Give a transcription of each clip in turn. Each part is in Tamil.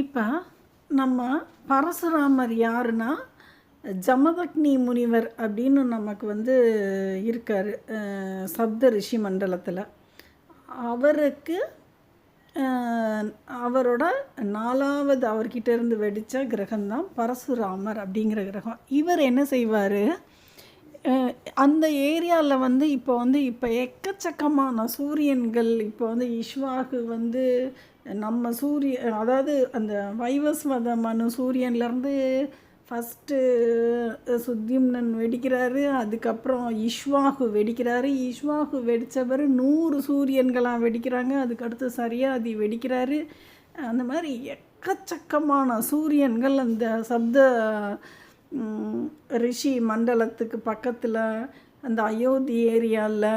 இப்போ நம்ம பரசுராமர் யாருன்னா ஜமதக்னி முனிவர் அப்படின்னு நமக்கு இருக்கார் சப்த ரிஷி மண்டலத்தில். அவருக்கு அவரோட 4வது அவர்கிட்ட இருந்து வெடித்த கிரகம்தான் பரசுராமர் அப்படிங்கிற கிரகம். இவர் என்ன செய்வார், அந்த ஏரியாவில் இப்போ எக்கச்சக்கமான சூரியன்கள் இப்போ இஷ்வாகு நம்ம அதாவது அந்த வைவஸ்வத மனு சூரியன்லேருந்து ஃபஸ்ட்டு சுத்யும்னன் வெடிக்கிறாரு, அதுக்கப்புறம் இஷ்வாகு வெடிக்கிறாரு. இஷ்வாகு வெடித்தவர் 100 சூரியன்களாக வெடிக்கிறாங்க. அதுக்கடுத்து சரியாதி வெடிக்கிறாரு. அந்த மாதிரி எக்கச்சக்கமான சூரியன்கள் அந்த சப்த ரிஷி மண்டலத்துக்கு பக்கத்தில் அந்த அயோத்தி ஏரியாவில்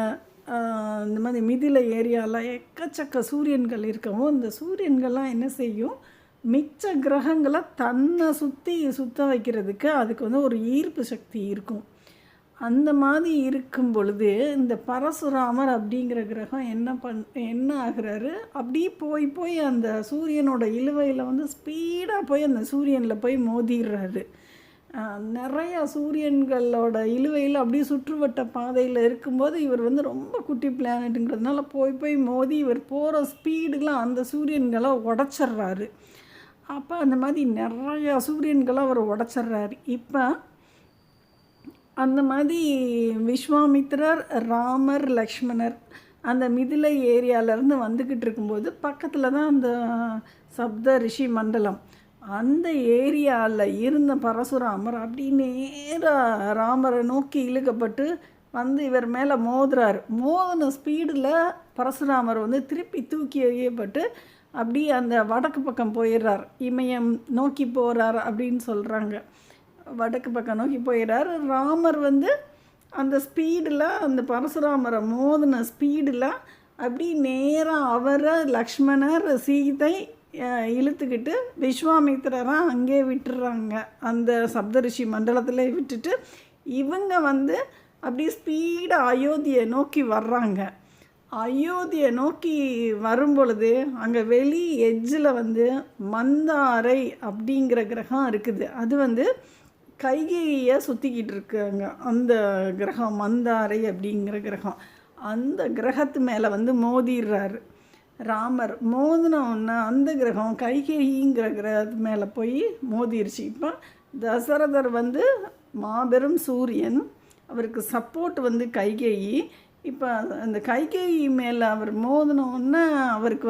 இந்த மாதிரி மிதிலை ஏரியாவில் எக்கச்சக்க சூரியன்கள் இருக்கவும், இந்த சூரியன்கள்லாம் என்ன செய்யும், மிச்ச கிரகங்களை தன்னை சுற்ற வைக்கிறதுக்கு அதுக்கு ஒரு ஈர்ப்பு சக்தி இருக்கும். அந்த மாதிரி இருக்கும் பொழுது இந்த பரசுராமர் அப்படிங்கிற கிரகம் என்ன ஆகிறாரு, அப்படியே போய் அந்த சூரியனோட இழுவையில் ஸ்பீடாக போய் அந்த சூரியனில் போய் மோதிடுறாரு. நிறையா சூரியன்களோட இழுவையில் அப்படியே சுற்றுவட்ட பாதையில் இருக்கும்போது இவர் ரொம்ப குட்டி பிளானட்டுங்கிறதுனால போய் மோதி இவர் போகிற ஸ்பீடுலாம் அந்த சூரியன்களை உடச்சிட்றாரு. அப்போ அந்த மாதிரி நிறையா சூரியன்களை அவர் உடச்சிட்றாரு. இப்போ அந்த மாதிரி விஸ்வாமித்திரர், ராமர், லக்ஷ்மணர் அந்த மிதிலை ஏரியாவிலேருந்து வந்துக்கிட்டு இருக்கும்போது பக்கத்தில் தான் அந்த சப்த ரிஷி மண்டலம். அந்த ஏரியாவில் இருந்த பரசுராமர் அப்படி நேராக ராமரை நோக்கி இழுக்கப்பட்டு இவர் மேலே மோதுறார். மோதின ஸ்பீடில் பரசுராமர் திருப்பி தூக்கி எறியப்பட்டு அப்படியே அந்த வடக்கு பக்கம் போயிடுறார். இமயம் நோக்கி போகிறார் அப்படின்னு சொல்கிறாங்க. வடக்கு பக்கம் நோக்கி போயிடுறார். ராமர் அந்த ஸ்பீடில் அந்த பரசுராமரை மோதின ஸ்பீடில் அப்படி நேராக அவரை, லக்ஷ்மணர், சீதை இழுத்துக்கிட்டு விஸ்வாமித்திரராக அங்கே விட்டுறாங்க. அந்த சப்தரிஷி மண்டலத்தில் விட்டுட்டு இவங்க அப்படியே ஸ்பீடாக அயோத்தியை நோக்கி வர்றாங்க. அயோத்தியை நோக்கி வரும்பொழுது அங்கே வெளி எட்ஜில் மந்தாரை அப்படிங்கிற கிரகம் இருக்குது. அது கைகேயியை சுற்றிக்கிட்டு இருக்காங்க. அந்த கிரகம் மந்தாரை அப்படிங்கிற கிரகம், அந்த கிரகத்து மேலே மோதிடுறாரு ராமர். மோதின ஒன்று அந்த கிரகம் கைகேயிங்கிற கிரகத்து மேலே போய் மோதிருச்சு. இப்போ தசரதர் மாபெரும் சூரியன், அவருக்கு சப்போர்ட் கைகேயி. இப்போ அந்த கைகேயி மேலே அவர் மோதின ஒன்று அவருக்கு